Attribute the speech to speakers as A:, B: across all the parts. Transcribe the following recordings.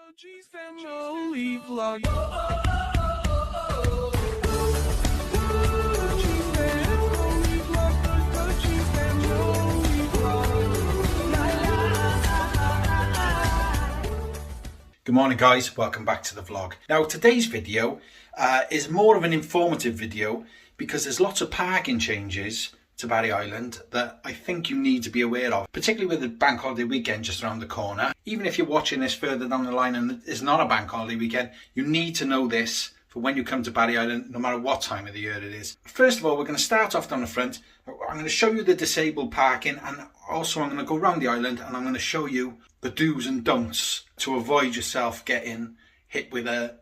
A: Family vlog.
B: Good morning guys, welcome back to the vlog. Now today's video is more of an informative video because there's lots of parking changes to Barry Island that I think you need to be aware of, particularly with the bank holiday weekend just around the corner. Even if you're watching this further down the line and it's not a bank holiday weekend, you need to know this for when you come to Barry Island, no matter what time of the year it is. First of all, we're going to start off down the front. I'm going to show you the disabled parking, and also I'm going to go around the island and I'm going to show you the do's and don'ts to avoid yourself getting hit with a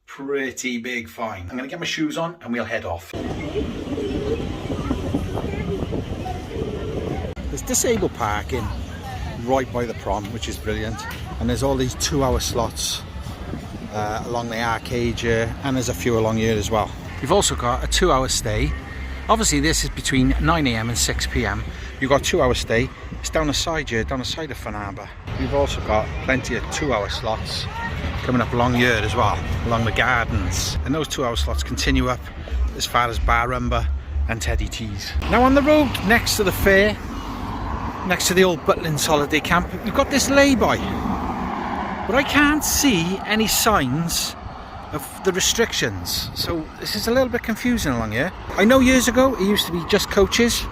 B: pretty big fine. I'm going to get my shoes on and we'll head off. There's disabled parking right by the prom, which is brilliant, and there's all these 2-hour slots along the arcade here, and there's a few along here as well. We've also got a 2-hour stay. Obviously this is between 9 AM and 6 PM. You've got a 2-hour stay. It's down the side here, down the side of Fun Harbour. We've also got plenty of 2-hour slots coming up along here as well, along the gardens, and those 2-hour slots continue up as far as Barrumba and Teddy T's. Now on the road next to the fair, next to the old Butlins holiday camp, we've got this lay-by, but I can't see any signs of the restrictions, so this is a little bit confusing along here. I know years ago it used to be just coaches,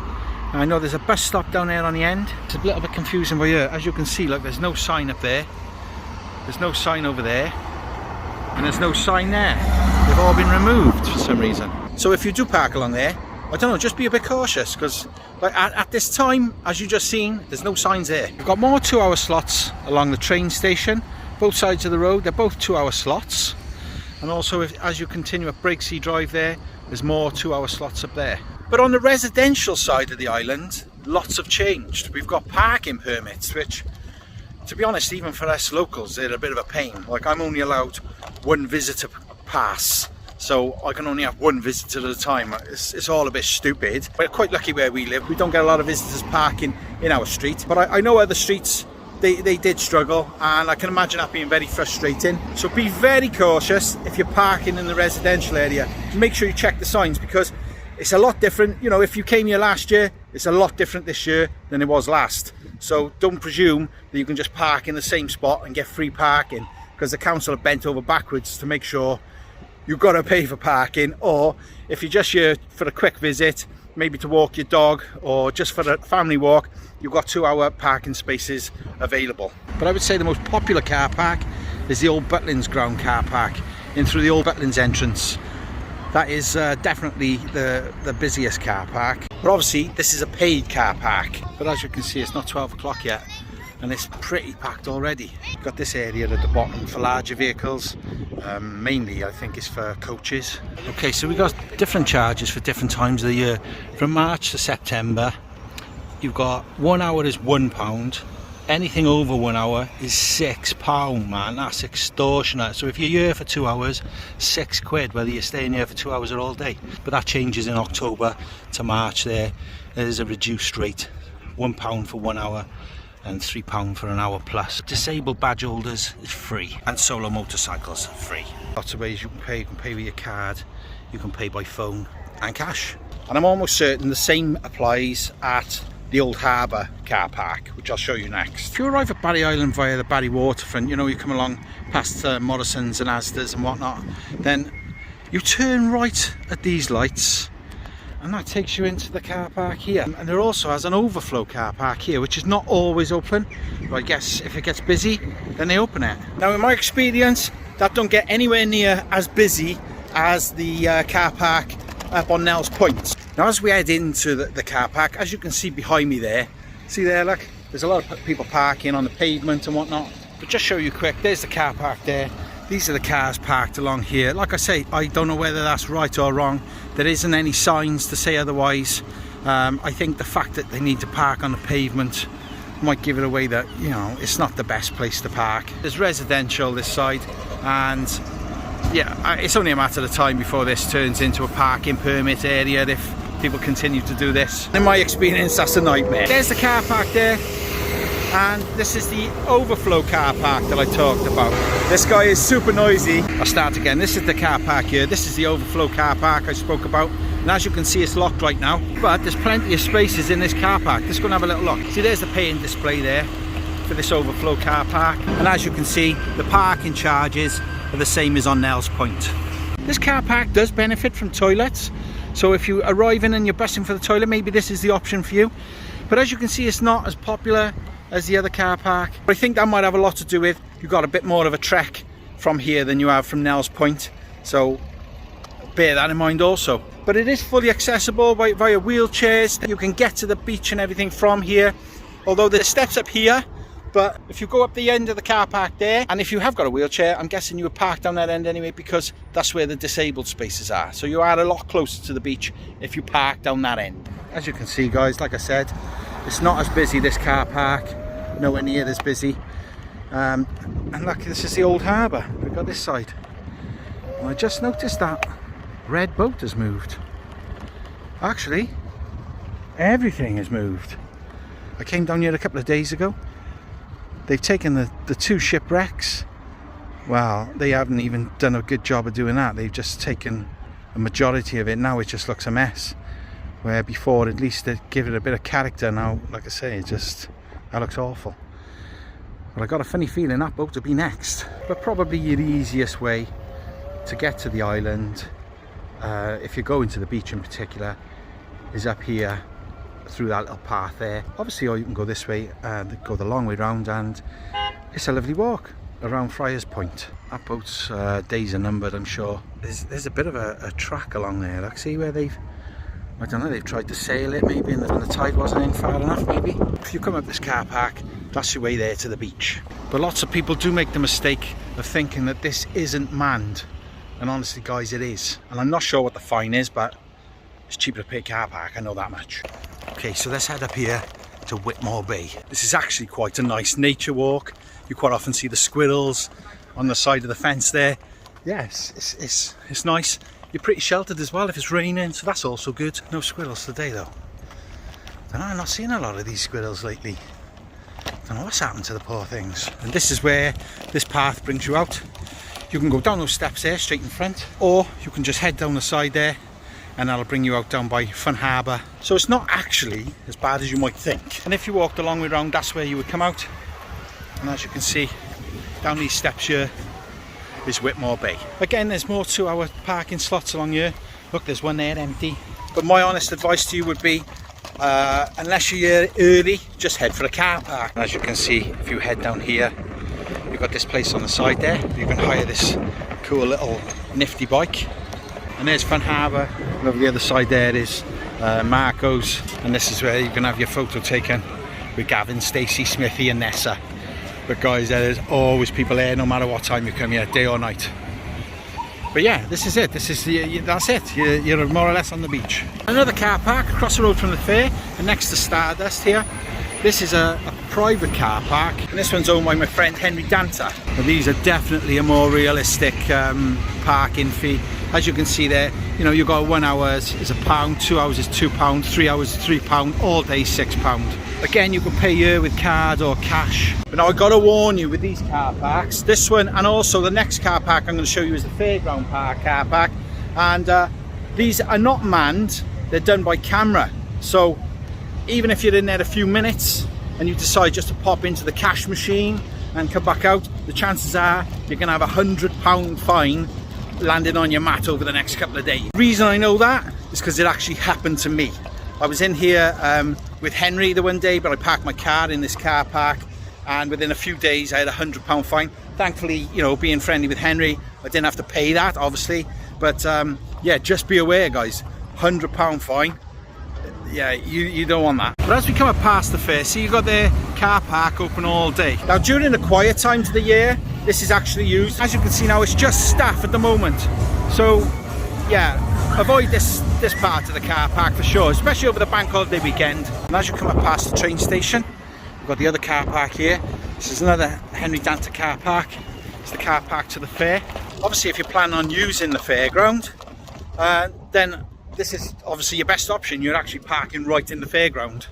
B: and I know there's a bus stop down there on the end. It's a little bit confusing by here. As you can see, look, there's no sign up there, there's no sign over there, and there's no sign there. They've all been removed for some reason. So if you do park along there, I don't know, just be a bit cautious, because like at this time, as you just seen, there's no signs there. We've got more 2-hour slots along the train station, both sides of the road. They're both 2-hour slots, and also as you continue up Breaksea Drive there's more 2-hour slots up there. But on the residential side of the island, lots have changed. We've got parking permits, which, to be honest, even for us locals, they're a bit of a pain. Like, I'm only allowed one visitor pass, so I can only have one visitor at a time. It's all a bit stupid. We're quite lucky where we live. We don't get a lot of visitors parking in our street, but I know other streets, they did struggle, and I can imagine that being very frustrating. So be very cautious if you're parking in the residential area. Make sure you check the signs, because it's a lot different. You know, if you came here last year, it's a lot different this year than it was last. So don't presume that you can just park in the same spot and get free parking, because the council have bent over backwards to make sure you've got to pay for parking. Or if you're just here for a quick visit, maybe to walk your dog or just for a family walk, you've got 2-hour parking spaces available. But I would say the most popular car park is the old Butlins ground car park in through the old Butlins entrance. That is definitely the busiest car park. But obviously this is a paid car park. But as you can see, it's not 12 o'clock yet, and it's pretty packed already. We've got this area at the bottom for larger vehicles. Mainly I think it's for coaches. Okay, so we've got different charges for different times of the year. From March to September, you've got 1 hour is £1. Anything over 1 hour is £6, man. That's extortionate. So if you're here for 2 hours, £6, whether you're staying here for 2 hours or all day. But that changes in October to March. There is a reduced rate, £1 for 1 hour and £3 for an hour plus. Disabled badge holders is free, and solo motorcycles free. Lots of ways you can pay. You can pay with your card, you can pay by phone and cash. And I'm almost certain the same applies at the old harbour car park, which I'll show you next. If you arrive at Barry Island via the Barry waterfront, you know, you come along past Morrison's and Asda's and whatnot, then you turn right at these lights, and that takes you into the car park here. And there also has an overflow car park here, which is not always open, but I guess if it gets busy, then they open it. Now in my experience, that don't get anywhere near as busy as the car park up on Nell's Point. Now as we head into the car park, as you can see behind me there, see there, look, there's a lot of people parking on the pavement and whatnot. But just show you quick, there's the car park there. These are the cars parked along here. Like I say, I don't know whether that's right or wrong. There isn't any signs to say otherwise. I think the fact that they need to park on the pavement might give it away that, you know, it's not the best place to park. There's residential this side, and yeah, it's only a matter of time before this turns into a parking permit area if people continue to do this. In my experience, that's a nightmare. There's the car park there. And this is the overflow car park that I talked about. This guy is super noisy. I'll start again. This is the car park here. This is the overflow car park I spoke about. And as you can see, it's locked right now, but there's plenty of spaces in this car park. Let's go and have a little look. See, there's the paying display there for this overflow car park. And as you can see, the parking charges are the same as on Nels Point. This car park does benefit from toilets. So if you arrive in and you're busting for the toilet, maybe this is the option for you. But as you can see, it's not as popular as the other car park. But I think that might have a lot to do with you've got a bit more of a trek from here than you have from Nels Point. So bear that in mind also. But it is fully accessible via wheelchairs. You can get to the beach and everything from here. Although there's steps up here, but if you go up the end of the car park there, and if you have got a wheelchair, I'm guessing you would park down that end anyway, because that's where the disabled spaces are. So you are a lot closer to the beach if you park down that end. As you can see, guys, like I said, it's not as busy, this car park, nowhere near as busy. And look, this is the old harbour. We've got this side. And I just noticed that red boat has moved. Actually, everything has moved. I came down here a couple of days ago. They've taken the two shipwrecks. Well, they haven't even done a good job of doing that. They've just taken a majority of it. Now it just looks a mess. Where before, at least they'd give it a bit of character. Now, like I say, that looks awful. But I got a funny feeling that boat will be next. But probably the easiest way to get to the island, if you're going to the beach in particular, is up here through that little path there. Obviously, or you can go this way and go the long way round, and it's a lovely walk around Friars Point. That boat's days are numbered, I'm sure. There's a bit of a track along there. Like, see where they've, I don't know, they've tried to sail it maybe, and the tide wasn't in far enough maybe. If you come up this car park, that's your way there to the beach. But lots of people do make the mistake of thinking that this isn't manned. And honestly, guys, it is. And I'm not sure what the fine is, but it's cheaper to pay car park, I know that much. Okay, so let's head up here to Whitmore Bay. This is actually quite a nice nature walk. You quite often see the squirrels on the side of the fence there. Yes, it's nice. You're pretty sheltered as well if it's raining, so that's also good. No squirrels today though. Don't know, I'm not seeing a lot of these squirrels lately. Don't know what's happened to the poor things. And this is where this path brings you out. You can go down those steps there straight in front, or you can just head down the side there, and that'll bring you out down by Fun Harbour. So it's not actually as bad as you might think. And if you walked a long way round, that's where you would come out. And as you can see, down these steps here is Whitmore Bay. Again, there's more 2-hour parking slots along here. Look, there's one there empty. But my honest advice to you would be, unless you're here early, just head for a car park. And as you can see, if you head down here, you've got this place on the side there. You can hire this cool little nifty bike. And there's Fun Harbour, and over the other side there is Marco's, and this is where you can have your photo taken with Gavin, Stacey, Smithy and Nessa. But guys, there's always people there no matter what time you come here, day or night. But yeah, this is it. That's it. You're more or less on the beach. Another car park across the road from the fair, and next to Stardust here. This is a private car park, and this one's owned by my friend Henry Danter. But these are definitely a more realistic parking fee. As you can see there, you know, you've got 1 hour is £1, 2 hours is £2, 3 hours is £3, all day £6. Again, you can pay here with card or cash. But now I got to warn you with these car parks, this one and also the next car park I'm going to show you is the Fairground Park car park. And these are not manned, they're done by camera. So even if you're in there a few minutes and you decide just to pop into the cash machine and come back out, the chances are you're going to have £100 fine landing on your mat over the next couple of days. The reason I know that is because it actually happened to me. I was in here with Henry the one day, but I parked my car in this car park, and within a few days I had £100 fine. Thankfully, you know, being friendly with Henry, I didn't have to pay that obviously, but yeah, just be aware guys, £100 fine. Yeah, you don't want that. But as we come up past the fair, see you've got the car park open all day. Now during the quiet times of the year, this is actually used. As you can see now, it's just staff at the moment. So yeah, avoid this part of the car park for sure, especially over the bank holiday weekend. And as you come up past the train station, we've got the other car park here. This is another Henry Danter car park. It's the car park to the fair. Obviously, if you're planning on using the fairground, then this is obviously your best option. You're actually parking right in the fairground.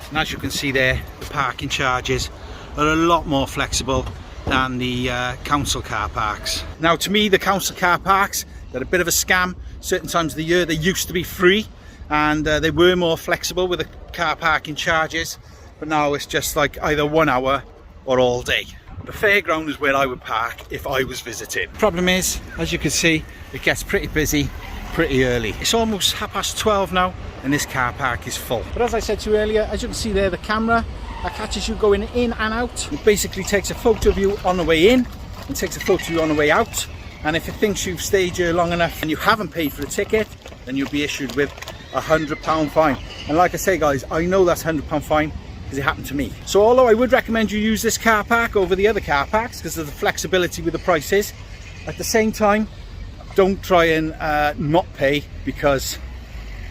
B: And as you can see there, the parking charges are a lot more flexible than the council car parks. Now, to me, the council car parks, they're a bit of a scam. Certain times of the year they used to be free, and they were more flexible with the car parking charges, but now it's just like either 1 hour or all day. The fairground is where I would park if I was visiting. Problem is, as you can see, it gets pretty busy pretty early. It's almost 12:30 now and this car park is full. But as I said to you earlier, as you can see there, the camera that catches you going in and out. It basically takes a photo of you on the way in and takes a photo of you on the way out. And if it thinks you've stayed here long enough and you haven't paid for a ticket, then you'll be issued with a £100 fine. And like I say, guys, I know that's a £100 fine because it happened to me. So although I would recommend you use this car park over the other car parks because of the flexibility with the prices, at the same time, don't try and not pay, because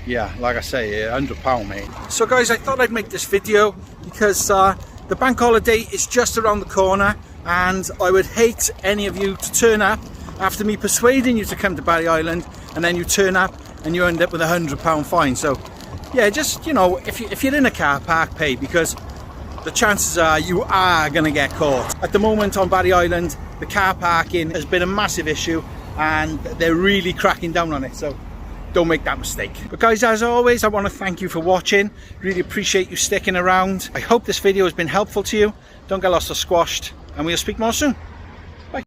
B: yeah, like I say, £100 mate. So guys, I thought I'd make this video because the bank holiday is just around the corner, and I would hate any of you to turn up after me persuading you to come to Barry Island and then you turn up and you end up with a £100 fine. So yeah, just, you know, if you're in a car park, pay, because the chances are you are going to get caught. At the moment on Barry Island, the car parking has been a massive issue and they're really cracking down on it, so don't make that mistake. But guys, as always, I want to thank you for watching. Really appreciate you sticking around. I hope this video has been helpful to you. Don't get lost or squashed, and we'll speak more soon. Bye.